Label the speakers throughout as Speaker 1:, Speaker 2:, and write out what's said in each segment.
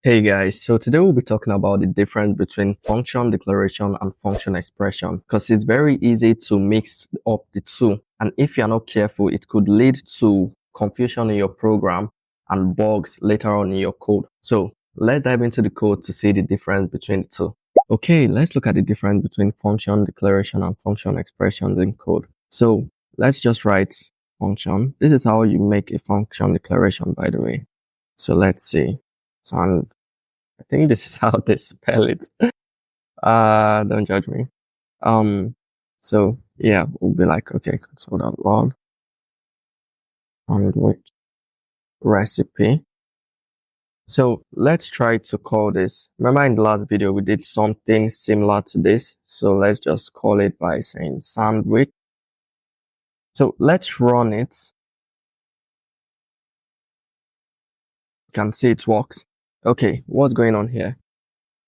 Speaker 1: Hey guys, so today we'll be talking about the difference between function declaration and function expression because it's very easy to mix up the two, and if you're not careful it could lead to confusion in your program and bugs later on in your code. So let's dive into the code to see the difference between the two. Okay, let's look at the difference between function declaration and function expressions in code. So let's just write function. This is how you make a function declaration, by the way. So let's see. So I think this is how they spell it. Don't judge me. So yeah, we'll be like, okay, console.log sandwich recipe. So let's try to call this. Remember in the last video, we did something similar to this. So let's just call it by saying sandwich. So let's run it. You can see it works. Okay, what's going on here?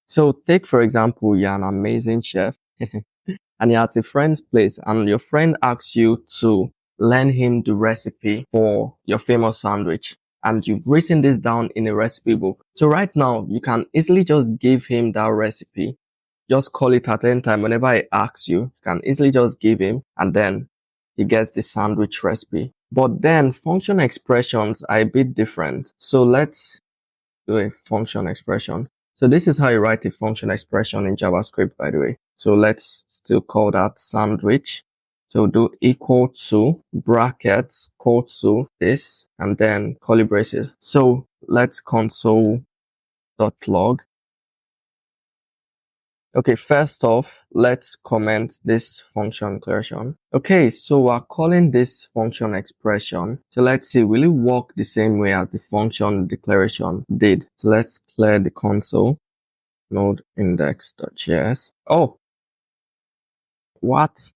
Speaker 1: So take, for example, you're an amazing chef and you're at a friend's place and your friend asks you to lend him the recipe for your famous sandwich. And you've written this down in a recipe book. So right now, you can easily just give him that recipe. Just call it at any time. Whenever he asks you, you can easily just give him and then he gets the sandwich recipe. But then function expressions are a bit different. So let's do a function expression. So this is how you write a function expression in JavaScript, by the way. So let's still call that sandwich. So do equal to brackets, call to this, and then curly braces. So let's console.log. Okay, first off, let's comment this function declaration. Okay, so we're calling this function expression. So let's see, will it work the same way as the function declaration did? So let's clear the console, node index.js. Oh, what?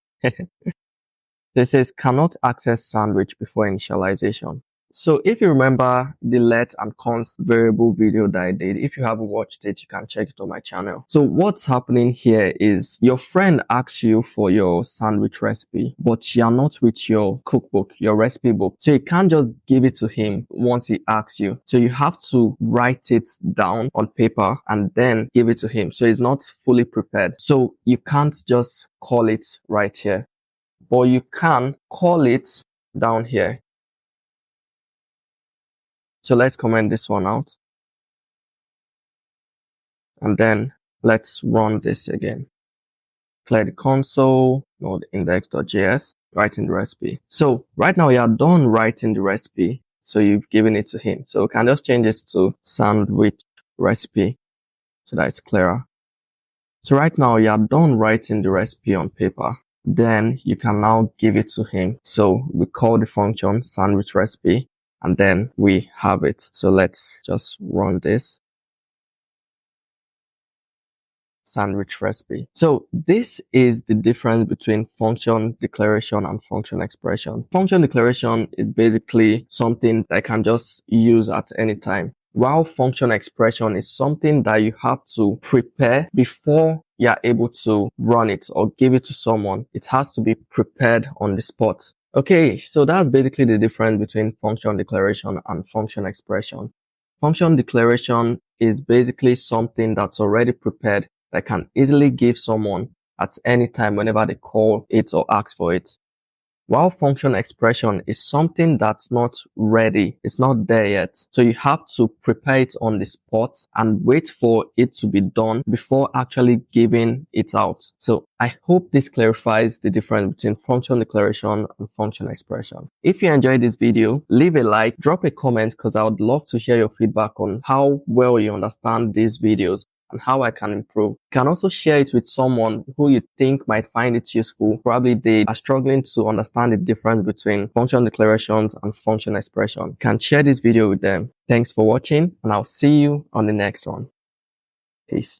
Speaker 1: This says cannot access sandwich before initialization. So if you remember the let and const variable video that I did, if you haven't watched it, you can check it on my channel. So what's happening here is your friend asks you for your sandwich recipe, but you're not with your cookbook, your recipe book. So you can't just give it to him once he asks you. So you have to write it down on paper and then give it to him. So it's not fully prepared. So you can't just call it right here, but you can call it down here. So let's comment this one out. And then let's run this again. Clear the console, node index.js, writing the recipe. So right now you are done writing the recipe. So you've given it to him. So we can just change this to sandwich recipe so that it's clearer. So right now you are done writing the recipe on paper. Then you can now give it to him. So we call the function sandwich recipe. And then we have it. So let's just run this. Sandwich recipe. So this is the difference between function declaration and function expression. Function declaration is basically something that I can just use at any time, while function expression is something that you have to prepare before you're able to run it or give it to someone. It has to be prepared on the spot. Okay, so that's basically the difference between function declaration and function expression. Function declaration is basically something that's already prepared that can easily give someone at any time whenever they call it or ask for it. While function expression is something that's not ready, it's not there yet. So you have to prepare it on the spot and wait for it to be done before actually giving it out. So I hope this clarifies the difference between function declaration and function expression. If you enjoyed this video, leave a like, drop a comment because I would love to hear your feedback on how well you understand these videos and how I can improve. You can also share it with someone who you think might find it useful. Probably they are struggling to understand the difference between function declarations and function expression. You can share this video with them. Thanks for watching and I'll see you on the next one. Peace.